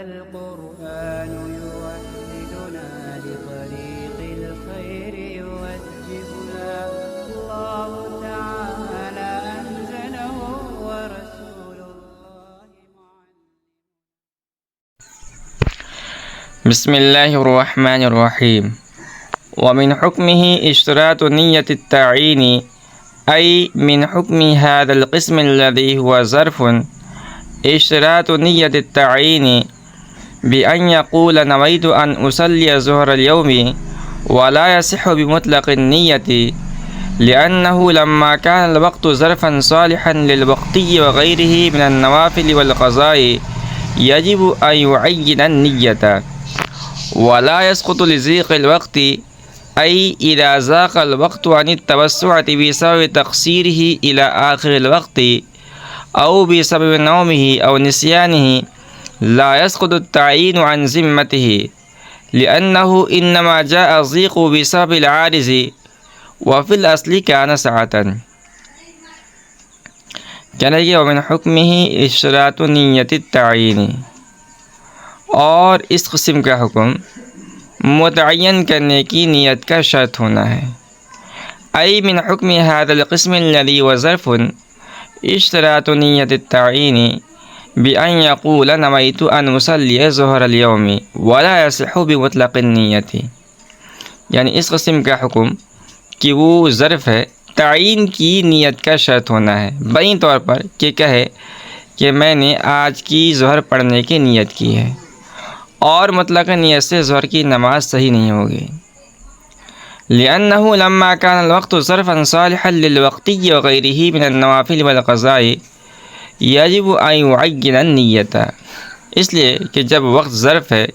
القرآن يوحدنا لطريق الخير يوجهنا الله تعالى أنزله ورسول الله بسم الله الرحمن الرحيم. ومن حكمه اشتراط نية التعيين، أي من حكم هذا القسم الذي هو ظرف اشتراط نية التعيين بأن يقول نويت أن أصلي ظهر اليوم، ولا يصح بمطلق النية، لأنه لما كان الوقت ظرفا صالحا للوقتي وغيره من النوافل والقضاء يجب أن يعين النية، ولا يسقط لضيق الوقت، أي إذا ضاق الوقت عن التوسعة بسبب تقصيره إلى آخر الوقت أو بسبب نومه أو نسيانه، لا يسقط التعيين عن ذمته، لأنه إنما جاء الضيق بسبب العارض، وفي الأصل كان سعة. کہنے کہ ومن حکمہ اشتراط نیت التعین، اور اس قسم کا حکم متعین کرنے کی نیت کا شرط ہونا ہے. ای من حکم هذا القسم الذي هو ظرف اشتراط نیت التعین بأن يقول نويت أن أصلي ظهر اليوم ولا يصح بمطلق النیت. یعنی اس قسم کا حکم کہ وہ ظرف ہے، تعین کی نیت کا شرط ہونا ہے، بین طور پر کہ کہے کہ میں نے آج کی ظہر پڑھنے کی نیت کی ہے، اور مطلق نیت سے ظہر کی نماز صحیح نہیں ہوگی. لأنه لما كان الوقت ظرفا صالحا للوقتي وغيره من النوافل والقضاء يجب أن يعين النية. اس لیے کہ جب وقت ظرف ہے،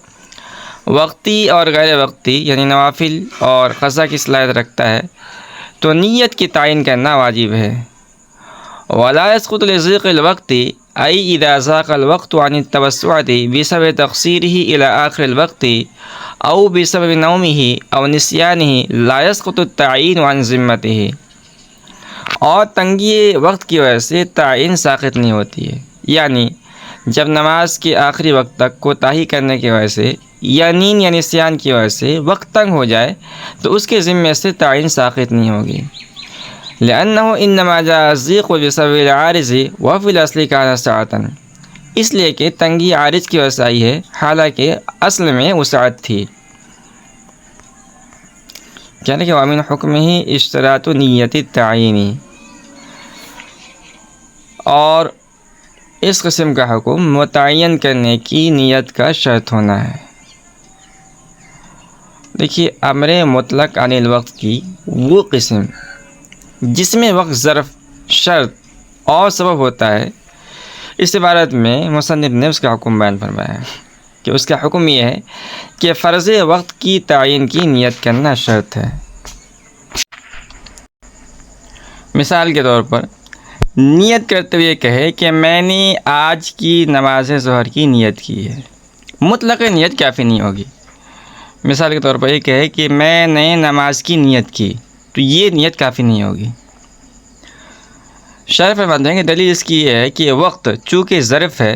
وقتی اور غیر وقتی یعنی نوافل اور قضا کی صلاحیت رکھتا ہے، تو نیت کی تعین کرنا واجب ہے. ولا يسقط لضيق الوقت، أي إذا ضاق الوقت عن التوسعة بسبب تقصيره إلى آخر الوقت أو بسبب نومه أو نسيانه، لا يسقط التعيين عن ذمته. اور تنگی وقت کی وجہ سے تعین ساقط نہیں ہوتی ہے. یعنی جب نماز کے آخری وقت تک کوتاہی کرنے کی وجہ سے یا نیند یا نسیان کی وجہ سے وقت تنگ ہو جائے تو اس کے ذمے سے تعین ساقط نہیں ہوگی. لأنه إنما جاء الضيق بسبب العارض وفي الأصل كان سعة. اس لیے کہ تنگی عارض کی وجہ سے آئی ہے، حالانکہ اصل میں وسعت تھی. یعنی کہ ومن حکمہ اشتراط نیت التعین، اور اس قسم کا حکم متعین کرنے کی نیت کا شرط ہونا ہے. دیکھیے، امر مطلق عن الوقت کی وہ قسم جس میں وقت ظرف، شرط اور سبب ہوتا ہے، اس عبارت میں مصنف نے اس کا حکم بیان فرمایا ہے کہ اس کا حکم یہ ہے کہ فرض وقت کی تعین کی نیت کرنا شرط ہے. مثال کے طور پر نیت کرتے ہوئے کہے کہ میں نے آج کی نماز ظہر کی نیت کی ہے، مطلق نیت کافی نہیں ہوگی. مثال کے طور پر یہ کہے کہ میں نے نماز کی نیت کی، تو یہ نیت کافی نہیں ہوگی. شارح فرماتے ہیں کہ دلیل اس کی یہ ہے کہ وقت چونکہ ظرف ہے،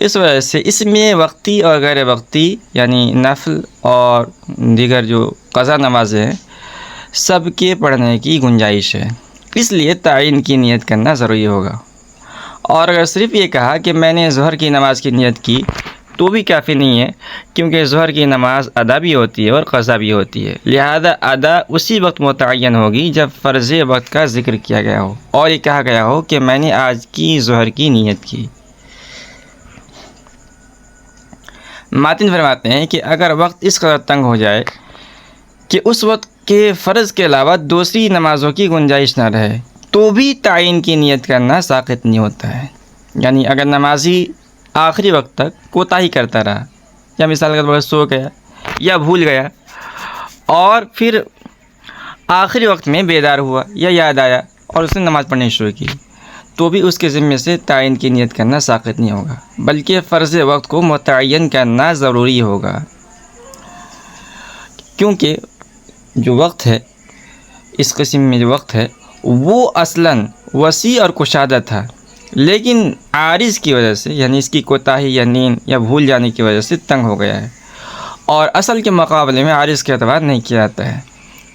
اس وجہ سے اس میں وقتی اور غیر وقتی یعنی نفل اور دیگر جو قضا نمازیں ہیں سب کے پڑھنے کی گنجائش ہے، اس لیے تعین کی نیت کرنا ضروری ہوگا. اور اگر صرف یہ کہا کہ میں نے ظہر کی نماز کی نیت کی تو بھی کافی نہیں ہے، کیونکہ ظہر کی نماز ادا بھی ہوتی ہے اور قضا بھی ہوتی ہے. لہذا ادا اسی وقت متعین ہوگی جب فرض وقت کا ذکر کیا گیا ہو اور یہ کہا گیا ہو کہ میں نے آج کی ظہر کی نیت کی. ماتن فرماتے ہیں کہ اگر وقت اس قدر تنگ ہو جائے کہ اس وقت کے فرض کے علاوہ دوسری نمازوں کی گنجائش نہ رہے تو بھی تعین کی نیت کرنا ساقط نہیں ہوتا ہے. یعنی اگر نمازی آخری وقت تک کوتاہی کرتا رہا، یا مثال کے طور پر سو گیا یا بھول گیا، اور پھر آخری وقت میں بیدار ہوا یا یاد آیا اور اس نے نماز پڑھنی شروع کی، تو بھی اس کے ذمے سے تعین کی نیت کرنا ساقط نہیں ہوگا، بلکہ فرض وقت کو متعین کرنا ضروری ہوگا. کیونکہ جو وقت ہے، اس قسم میں جو وقت ہے وہ اصلاً وسیع اور کشادہ تھا، لیکن عارض کی وجہ سے یعنی اس کی کوتاہی یا نیند یا بھول جانے کی وجہ سے تنگ ہو گیا ہے اور اصل کے مقابلے میں عارض کا اعتبار نہیں کیا جاتا ہے،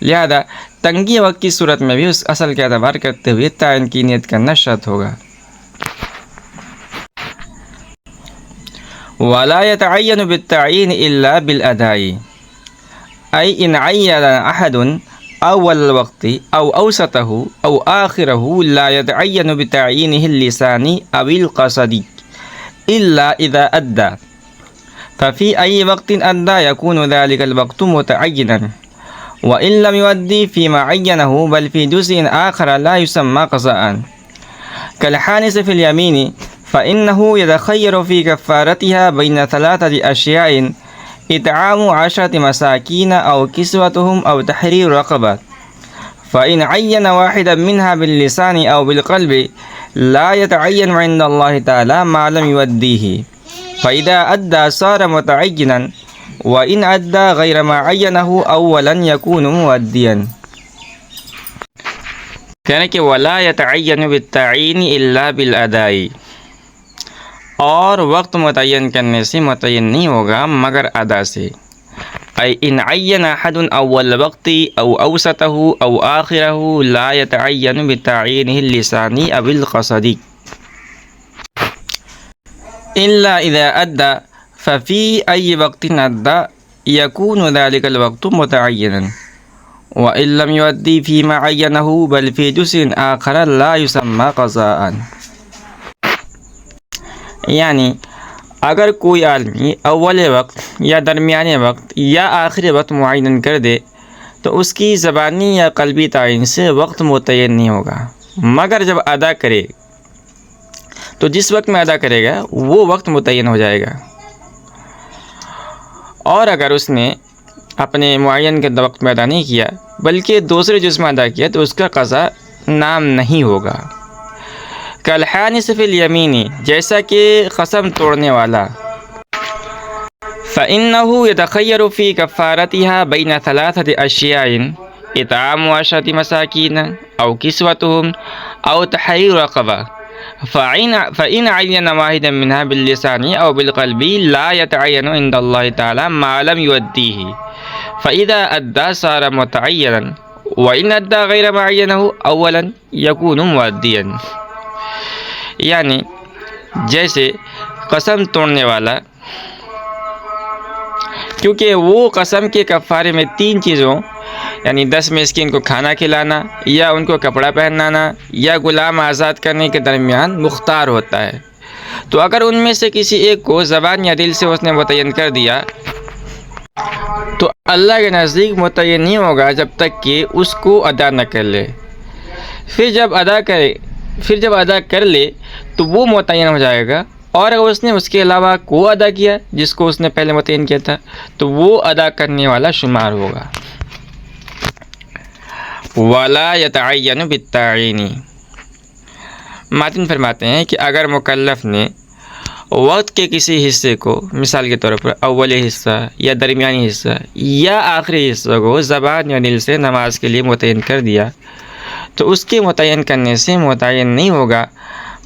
لہذا تنگی وقت کی صورت میں بھی اس اصل کا اعتبار کرتے ہوئے تعین کی نیت کرنا شرط ہوگا۔ ولا يتعين بالتعيين إلا بالأداء، أي إن عين أحد أول الوقت أو أوسطه أو آخره لا يتعين بتعيينه اللساني أو القصدي إلا إذا أدى، ففي أي وقت أدى يكون ذلك الوقت متعينا، وإن لم يؤدي فيما عينه بل في جزء آخر لا يسمى قضاء، كالحانث في اليمين فإنه يتخير في كفارتها بين ثلاثة أشياء: إطعام 10 مساكين أو كسوتهم أو تحرير رقبة، فإن عين واحدا منها باللسان أو بالقلب لا يتعين عند الله تعالى ما لم يؤديه، فإذا أدى صار متعينا، وإن أدى غير ما عينه أولا يكون مؤديا۔ کہنے کہ ولا يتعين بالتعيين إلا بالأداء، اور وقت متعین کرنے سے متعین نہیں ہوگا مگر ادا سے، ای ان عین احد اول وقت او اوسطه او آخره لا يتعین بتعینه اللسانی او القصدی الا اذا ادى، ففي اي وقت ادى يكون ذلك الوقت متعینا، وان لم يؤدي فيما عینه بل في جزء آخر لا يسمى قضاء۔ یعنی اگر کوئی آدمی اول وقت یا درمیانے وقت یا آخری وقت معین کر دے تو اس کی زبانی یا قلبی تعین سے وقت متعین نہیں ہوگا، مگر جب ادا کرے تو جس وقت میں ادا کرے گا وہ وقت متعین ہو جائے گا، اور اگر اس نے اپنے معین کے وقت میں ادا نہیں کیا بلکہ دوسرے جز میں ادا کیا تو اس کا قضا نام نہیں ہوگا۔ کالحانث فی الیمین، جیسا کہ قسم توڑنے والا، فإنه يتخير في كفارتها بين 3 أشياء: إطعام 10 مساكين أو كسوتهم أو تحرير رقبة، فإن عين واحدا منها باللسان أو بالقلب لا يتعين عند الله تعالى ما لم يؤديه، فإذا أدى صار متعينا، وإن أدى غير ما عينه أولا يكون مؤديا۔ یعنی جیسے قسم توڑنے والا، کیونکہ وہ قسم کے کفارے میں 3 چیزوں یعنی 10 مسکین کو کھانا کھلانا یا ان کو کپڑا پہنانا یا غلام آزاد کرنے کے درمیان مختار ہوتا ہے، تو اگر ان میں سے کسی ایک کو زبان یا دل سے اس نے متعین کر دیا تو اللہ کے نزدیک متعین نہیں ہوگا جب تک کہ اس کو ادا نہ کر لے، پھر جب ادا کر لے تو وہ متعین ہو جائے گا، اور اگر اس نے اس کے علاوہ کو ادا کیا جس کو اس نے پہلے متعین کیا تھا تو وہ ادا کرنے والا شمار ہوگا۔ ولا يتعین بالتعین، ماتن فرماتے ہیں کہ اگر مکلف نے وقت کے کسی حصے کو، مثال کے طور پر اول حصہ یا درمیانی حصہ یا آخری حصہ کو زبان یا دل سے نماز کے لیے متعین کر دیا تو اس کے متعین کرنے سے متعین نہیں ہوگا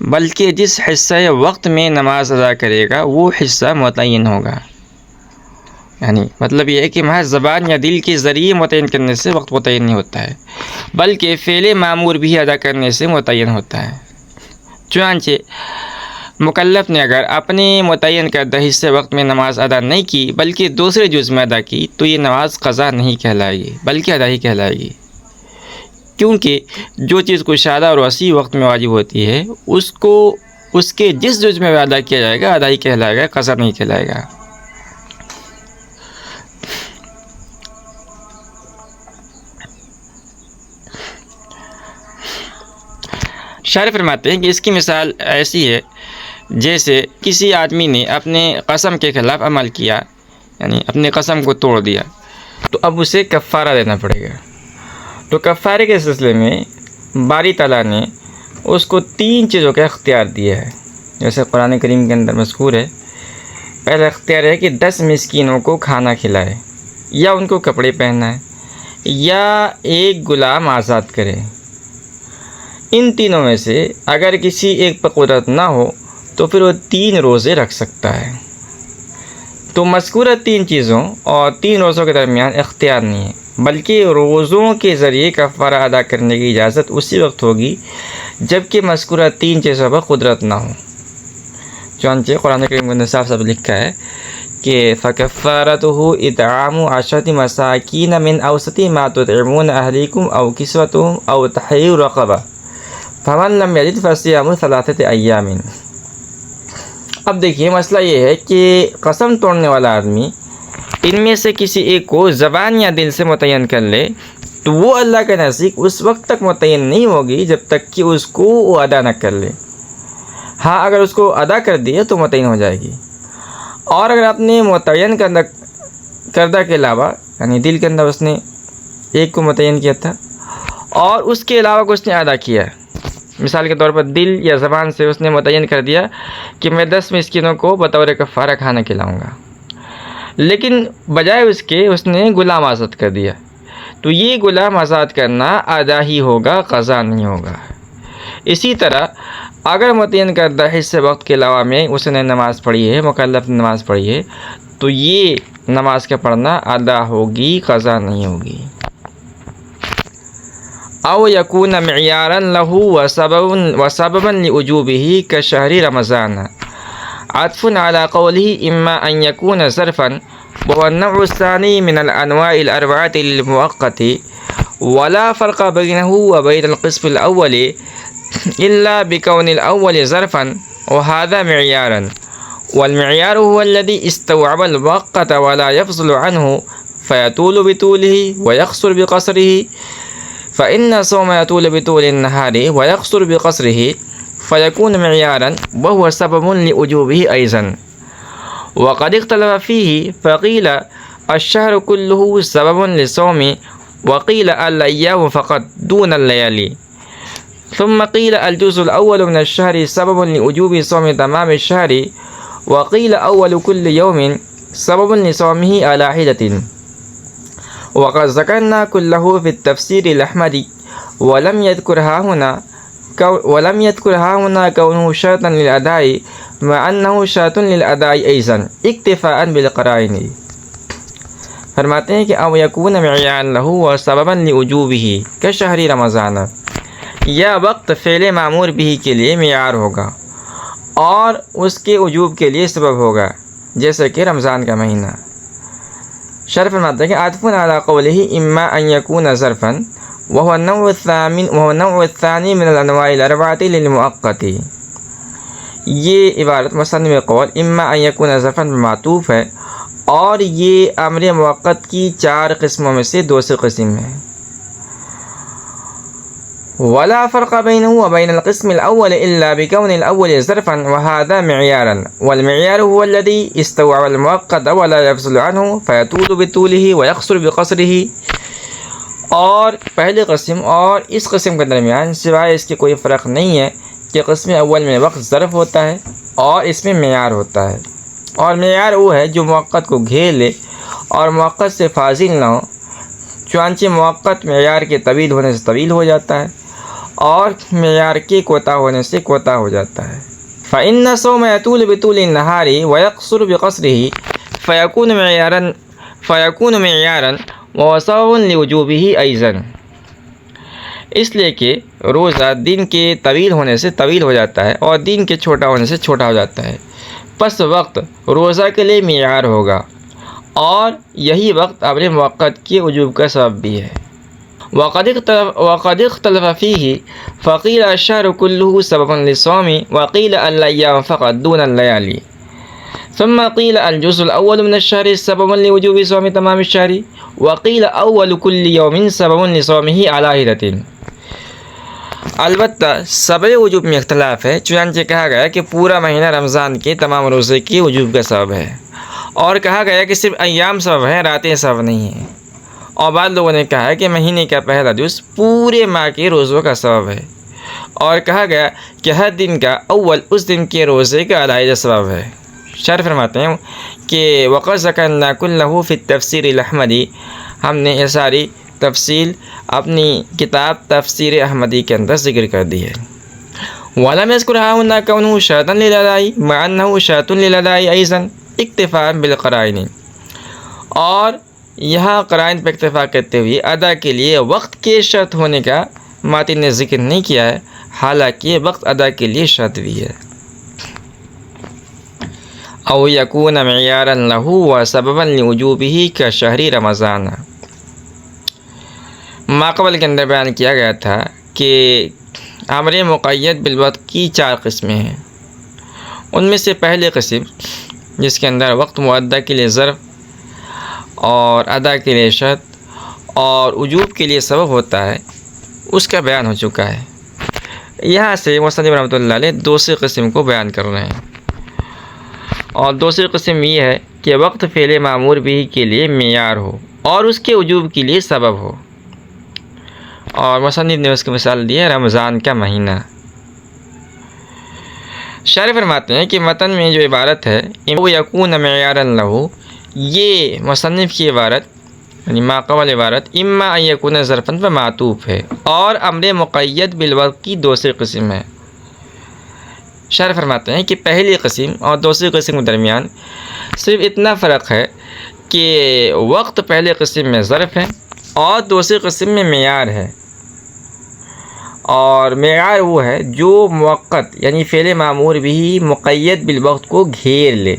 بلکہ جس حصہ وقت میں نماز ادا کرے گا وہ حصہ متعین ہوگا۔ یعنی مطلب یہ ہے کہ محض زبان یا دل کے ذریعے متعین کرنے سے وقت متعین نہیں ہوتا ہے بلکہ فعل معمور بھی ادا کرنے سے متعین ہوتا ہے۔ چنانچہ مکلف نے اگر اپنے متعین کردہ حصے وقت میں نماز ادا نہیں کی بلکہ دوسرے جز میں ادا کی تو یہ نماز قضا نہیں کہلائے گی بلکہ ادا ہی کہلائے گی، کیونکہ جو چیز کشادہ اور وسیع وقت میں واجب ہوتی ہے اس کو اس کے جس جز میں ادا کیا جائے گا ادا ہی کہلائے گا، قضا نہیں کہلائے گا۔ شارح فرماتے ہیں کہ اس کی مثال ایسی ہے جیسے کسی آدمی نے اپنے قسم کے خلاف عمل کیا، یعنی اپنے قسم کو توڑ دیا، تو اب اسے کفارہ دینا پڑے گا۔ تو کفارے کے سلسلے میں باری تعالیٰ نے اس کو 3 چیزوں کا اختیار دیا ہے، جیسے قرآن کریم کے اندر مذکور ہے۔ پہلا اختیار ہے کہ 10 مسکینوں کو کھانا کھلائے یا ان کو کپڑے پہنائے یا ایک غلام آزاد کرے، ان تینوں میں سے اگر کسی ایک پر قدرت نہ ہو تو پھر وہ 3 روزے رکھ سکتا ہے۔ تو مذکورہ 3 چیزوں اور 3 روزوں کے درمیان اختیار نہیں ہے، بلکہ روزوں کے ذریعے کفارہ ادا کرنے کی اجازت اسی وقت ہوگی جب کہ مذکورہ 3 چیزوں پر قدرت نہ ہو۔ چنانچہ قرآن کریم نے صاف صاف لکھا ہے کہ فَكَفَّارَتُهُ إِطْعَامُ 10 مَسَاكِينَ مِنْ أَوْسَطِ مَا تُطْعِمُونَ أَهْلِيكُمْ أَوْ كِسْوَتُهُمْ أَوْ تَحْرِيرُ رَقَبَةٍ فَمَن لَّمْ يَجِدْ فَصِيَامُ 3 أَيَّامٍ۔ اب دیکھیے مسئلہ یہ ہے کہ قسم توڑنے والا آدمی ان میں سے کسی ایک کو زبان یا دل سے متعین کر لے تو وہ اللہ کے نزدیک اس وقت تک متعین نہیں ہوگی جب تک کہ اس کو وہ ادا نہ کر لے۔ ہاں اگر اس کو ادا کر دیا تو متعین ہو جائے گی، اور اگر آپ نے متعین کردہ کے علاوہ یعنی دل کے اندر اس نے ایک کو متعین کیا تھا اور اس کے علاوہ کو اس نے ادا کیا، مثال کے طور پر دل یا زبان سے اس نے متعین کر دیا کہ میں 10 مسکینوں کو بطور کفارہ کھانا کھلاؤں گا، لیکن بجائے اس کے اس نے غلام آزاد کر دیا، تو یہ غلام آزاد کرنا ادا ہی ہوگا، قضا نہیں ہوگا۔ اسی طرح اگر متعین کردہ حصے وقت کے علاوہ میں اس نے نماز پڑھی ہے، مکلف نے نماز پڑھی ہے، تو یہ نماز کا پڑھنا ادا ہوگی، قضا نہیں ہوگی۔ او یکون معیارا له وسببا لوجوبه كشهر رمضان، عطف على قوله اما ان يكون ظرفا وهو النوع الثاني من الانواع الاربعه للمؤقت، ولا فرق بينه وبين القسم الاول الا بكون الاول ظرفا وهذا معيارا، والمعيار هو الذي استوعب المؤقت ولا يفصل عنه فيطول بطوله ويقصر بقصره، فإن صوم يطول بطول النهار ويقصر بقصره فيكون معيارا وهو سبب لوجوبه أيضا، وقد اختلف فيه فقيل الشهر كله سبب للصوم وقيل الأيام فقط دون الليالي، ثم قيل الجزء الأول من الشهر سبب لوجوب صوم تمام الشهر وقيل أول كل يوم سبب لصومه على حدة، وقد ذكرنا كله في التفسير الأحمدي ولم يذكرها هنا كونه شرطا للأداء مع أنه شرط للأداء أيضا اكتفاء بالقرائن۔ فرماتے ہیں کہ او یکون معیارا له وسببا لوجوبه كشهر رمضان، یا وقت فعل معمور به کے لیے معیار ہوگا اور اس کے وجوب کے لیے سبب ہوگا جیسے کہ رمضان کا مہینہ۔ شرح فرماتے ہیں کہ عطف علی قوله اما ان يكون ظرفا وهو النوع الثاني من الانواع الاربعه للمؤقت، یہ عبارت مصنف قول اما ان يكون ظرفا معطوف ہے اور یہ امر موقت کی 4 قسموں میں سے دوسری قسم ہے۔ ولا فرق بينه وبين القسم الأول إلا بكون الأول ظرفا وهذا معيارا، والمعيار هو الذي استوعب المؤقت ولا يفصل عنه فيطول بطوله ويقصر بقصره، اور پہلی قسم اور اس قسم کے درمیان سوائے اس کے کوئی فرق نہیں ہے کہ قسم اول میں وقت ظرف ہوتا ہے اور اس میں معیار ہوتا ہے، اور معیار وہ ہے جو موقت کو گھیر لے اور موقت سے فاضل نہ ہو، چنانچہ موقت معیار کے طویل ہونے سے طویل ہو جاتا ہے اور معیار کے کوتا ہونے سے کوتا ہو جاتا ہے۔ فإن صوم يطول بطول النهار ويقصر بقصره فيكون معيارا وسبب لوجوبه أيضا، اس لیے کہ روزہ دن کے طویل ہونے سے طویل ہو جاتا ہے اور دن کے چھوٹا ہونے سے چھوٹا ہو جاتا ہے، پس وقت روزہ کے لیے معیار ہوگا اور یہی وقت امر موقت کے وجوب کا سبب بھی ہے۔ وقد اختلف فيه فقيل الشهر كله سبب للصوم وقيل الأيام فقط دون الليالي، ثم قيل الجزء الأول من الشهر سبب لوجوب صوم تمام الشهر وقيل أول كل يوم سبب لصومه على حدة۔ البتہ سبب وجوب میں اختلاف ہے، چنانچہ کہا گیا کہ پورا مہینہ رمضان کے تمام روزے کی وجوب کا سبب ہے، اور کہا گیا کہ صرف ایام سبب ہیں، راتیں سبب نہیں ہیں، اور بعض لوگوں نے کہا ہے کہ مہینے کا پہلا جز پورے ماہ کے روزوں کا سبب ہے، اور کہا گیا کہ ہر دن کا اول اس دن کے روزے کا علاحدہ سبب ہے۔ شرح فرماتے ہیں کہ وقد ذکرنا کلہ فی التفسیر الاحمدی، ہم نے یہ ساری تفصیل اپنی کتاب تفسیر احمدی کے اندر ذکر کر دی ہے۔ وَلَمْ يَذْكُرْ هَاهُنَا كَوْنُهُ شَرْطًا لِلْأَدَاءِ مَعَ أَنَّهُ شَرْطٌ لِلْأَدَاءِ أَيْضًا اکتفاء بالقرائن، اور یہاں قرائن پہ اکتفا کرتے ہوئے ادا کے لیے وقت کے شرط ہونے کا ماتن نے ذکر نہیں کیا ہے، حالانکہ وقت ادا کے لیے شرط بھی ہے۔ او یکون معیارا لہ و سببا لوجوبہ کشہر رمضان، ماقبل کے اندر بیان کیا گیا تھا کہ امر مقید بالوقت کی 4 قسمیں ہیں۔ ان میں سے پہلی قسم جس کے اندر وقت معدہ کے لیے ظرف اور ادا کے لیے شرط اور وجوب کے لیے سبب ہوتا ہے، اس کا بیان ہو چکا ہے۔ یہاں سے مصنف رحمۃ اللہ علیہ دوسری قسم کو بیان کر رہے ہیں، اور دوسری قسم یہ ہے کہ وقت فعل معمور بھی کے لیے معیار ہو اور اس کے وجوب کے لیے سبب ہو، اور مصنف نے اس کی مثال دی ہے رمضان کا مہینہ۔ شارح فرماتے ہیں کہ متن میں جو عبارت ہے وہ یکون معیارا لہ، یہ مصنف کی عبارت یعنی ماقبل عبارت اما ان یکون ظرفاً پر معطوف ہے، اور امر مقید بالوقت کی دوسری قسم ہے۔ شارح فرماتے ہیں کہ پہلی قسم اور دوسری قسم کے درمیان صرف اتنا فرق ہے کہ وقت پہلی قسم میں ظرف ہے اور دوسری قسم میں معیار ہے، اور معیار وہ ہے جو موقت یعنی فعل معمور بھی مقید بالوقت کو گھیر لے،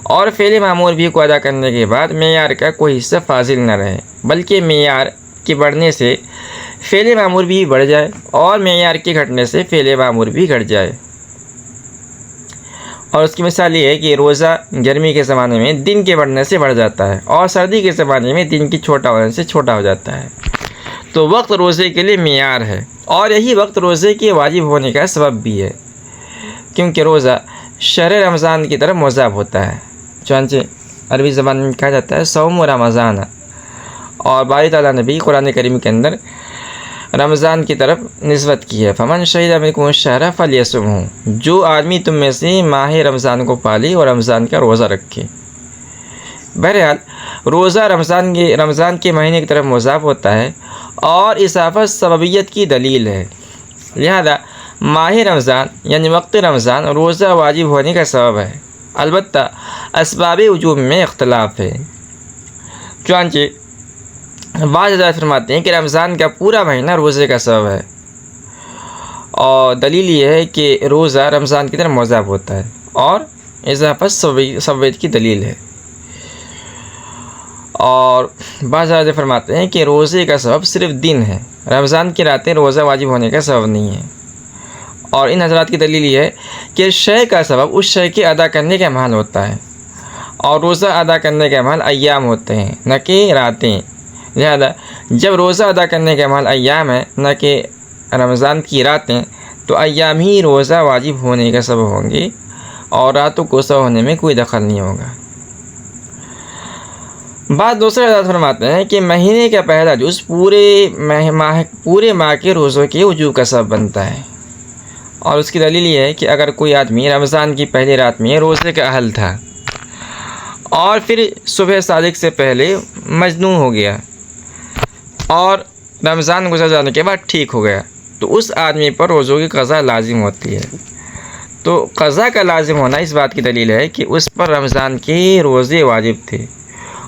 اور فعل معمور بھی کو ادا کرنے کے بعد معیار کا کوئی حصہ فاضل نہ رہے، بلکہ معیار کے بڑھنے سے فعل معمور بھی بڑھ جائے اور معیار کے گھٹنے سے فعل معمور بھی گھٹ جائے۔ اور اس کی مثال یہ ہے کہ روزہ گرمی کے زمانے میں دن کے بڑھنے سے بڑھ جاتا ہے، اور سردی کے زمانے میں دن کی چھوٹا ہونے سے چھوٹا ہو جاتا ہے۔ تو وقت روزے کے لیے معیار ہے، اور یہی وقت روزے کے واجب ہونے کا سبب بھی ہے، کیونکہ روزہ شہر رمضان کی طرف مضاف ہوتا ہے، چنانچہ عربی زبان میں کہا جاتا ہے صوم رمضان، اور باری تعالیٰ نے بھی قرآن کریم کے اندر رمضان کی طرف نسبت کی ہے، فمن شہد منکم الشہر فلیصمہ، جو آدمی تم میں سے ماہ رمضان کو پالے اور رمضان کا روزہ رکھے۔ بہرحال روزہ رمضان کے مہینے کی طرف مضاف ہوتا ہے، اور اضافت سببیت کی دلیل ہے، لہذا ماہ رمضان یعنی وقت رمضان روزہ واجب ہونے کا سبب ہے، البتہ اسباب وجوب میں اختلاف ہے۔ چنانچہ بعض حضرات فرماتے ہیں کہ رمضان کا پورا مہینہ روزے کا سبب ہے، اور دلیل یہ ہے کہ روزہ رمضان کی طرف مضاف ہوتا ہے، اور اضافت سببیت کی دلیل ہے۔ اور بعض حضرات فرماتے ہیں کہ روزے کا سبب صرف دن ہے، رمضان کی راتیں روزہ واجب ہونے کا سبب نہیں ہے، اور ان حضرات کی دلیل یہ ہے کہ شے کا سبب اس شے کے ادا کرنے کا محل ہوتا ہے، اور روزہ ادا کرنے کا محل ایام ہوتے ہیں نہ کہ راتیں، لہذا جب روزہ ادا کرنے کا محل ایام ہے نہ کہ رمضان کی راتیں، تو ایام ہی روزہ واجب ہونے کا سبب ہوں گے، اور راتوں کو سبب ہونے میں کوئی دخل نہیں ہوگا۔ بعض دوسرے حضرات فرماتے ہیں کہ مہینے کا پہلا جز پورے ماہ کے روزوں کے وجوب کا سبب بنتا ہے، اور اس کی دلیل یہ ہے کہ اگر کوئی آدمی رمضان کی پہلی رات میں روزے کا اہل تھا اور پھر صبح صادق سے پہلے مجنون ہو گیا اور رمضان گزر جانے کے بعد ٹھیک ہو گیا، تو اس آدمی پر روزوں کی قضا لازم ہوتی ہے۔ تو قضا کا لازم ہونا اس بات کی دلیل ہے کہ اس پر رمضان کے روزے واجب تھے،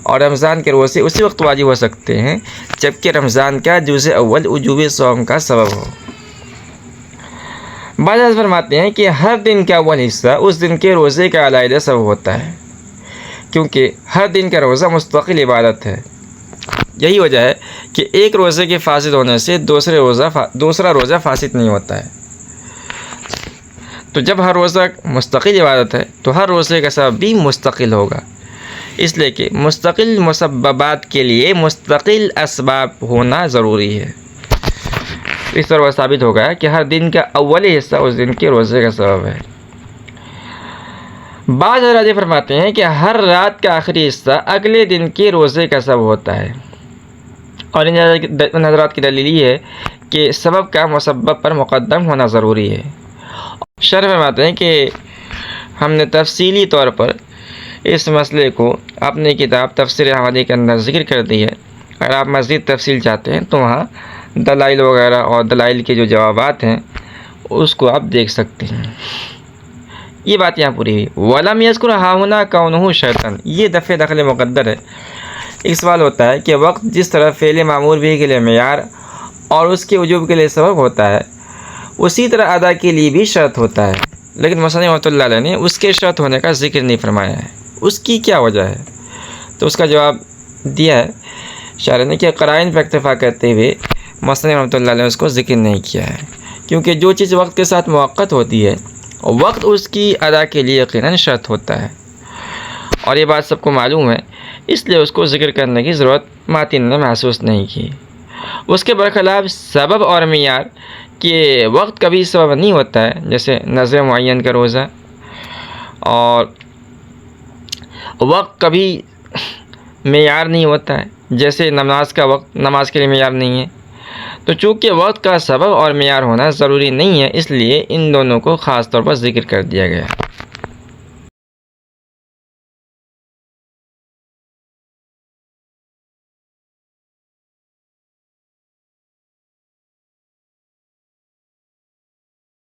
اور رمضان کے روزے اسی وقت واجب ہو سکتے ہیں جبکہ رمضان کا جز اول وجوب صوم کا سبب ہو۔ بعض حضرات فرماتے ہیں کہ ہر دن کا اول حصہ اس دن کے روزے کا علیحدہ سبب ہوتا ہے، کیونکہ ہر دن کا روزہ مستقل عبادت ہے۔ یہی وجہ ہے کہ ایک روزے کے فاسد ہونے سے دوسرا روزہ فاسد نہیں ہوتا ہے۔ تو جب ہر روزہ مستقل عبادت ہے تو ہر روزے کا سبب بھی مستقل ہوگا، اس لیے کہ مستقل مسببات کے لیے مستقل اسباب ہونا ضروری ہے۔ اس طرح ثابت ہوگا کہ ہر دن کا اولی حصہ اس دن کے روزے کا سبب ہے۔ بعض حضرات فرماتے ہیں کہ ہر رات کا آخری حصہ اگلے دن کے روزے کا سبب ہوتا ہے، اور ان حضرات کی دلیل یہ ہے کہ سبب کا مسبب پر مقدم ہونا ضروری ہے۔ شرح فرماتے ہیں کہ ہم نے تفصیلی طور پر اس مسئلے کو اپنی کتاب تفسیر احمدی کے اندر ذکر کر دی ہے، اگر آپ مزید تفصیل چاہتے ہیں تو وہاں دلائل وغیرہ اور دلائل کے جو جوابات ہیں اس کو آپ دیکھ سکتے ہیں۔ یہ بات یہاں پوری ہوئی۔ وَلَمْ يَذْكُرْ هَاهُنَا كَوْنُهُ شَرْطًا، یہ دفع دخل مقدر ہے۔ ایک سوال ہوتا ہے کہ وقت جس طرح فعل معمول بھی کے لیے معیار اور اس کے وجوب کے لیے سبب ہوتا ہے، اسی طرح ادا کے لیے بھی شرط ہوتا ہے، لیکن مصنف رحمۃ اللہ علیہ نے اس کے شرط ہونے کا ذکر نہیں فرمایا ہے۔ اس کی کیا وجہ ہے؟ تو اس کا جواب دیا ہے شارح نے کہ قرائن پر اکتفا کرتے ہوئے مصنف رحمۃ اللہ علیہ نے اس کو ذکر نہیں کیا ہے، کیونکہ جو چیز وقت کے ساتھ موقت ہوتی ہے وقت اس کی ادا کے لیے یقیناً شرط ہوتا ہے، اور یہ بات سب کو معلوم ہے، اس لیے اس کو ذکر کرنے کی ضرورت ماتن نے محسوس نہیں کی۔ اس کے برخلاف سبب اور معیار کہ وقت کبھی سبب نہیں ہوتا ہے، جیسے نظر معین کا روزہ، اور وقت کبھی معیار نہیں ہوتا ہے، جیسے نماز کا وقت نماز کے لیے معیار نہیں ہے۔ تو چونکہ وقت کا سبب اور معیار ہونا ضروری نہیں ہے، اس لیے ان دونوں کو خاص طور پر ذکر کر دیا گیا۔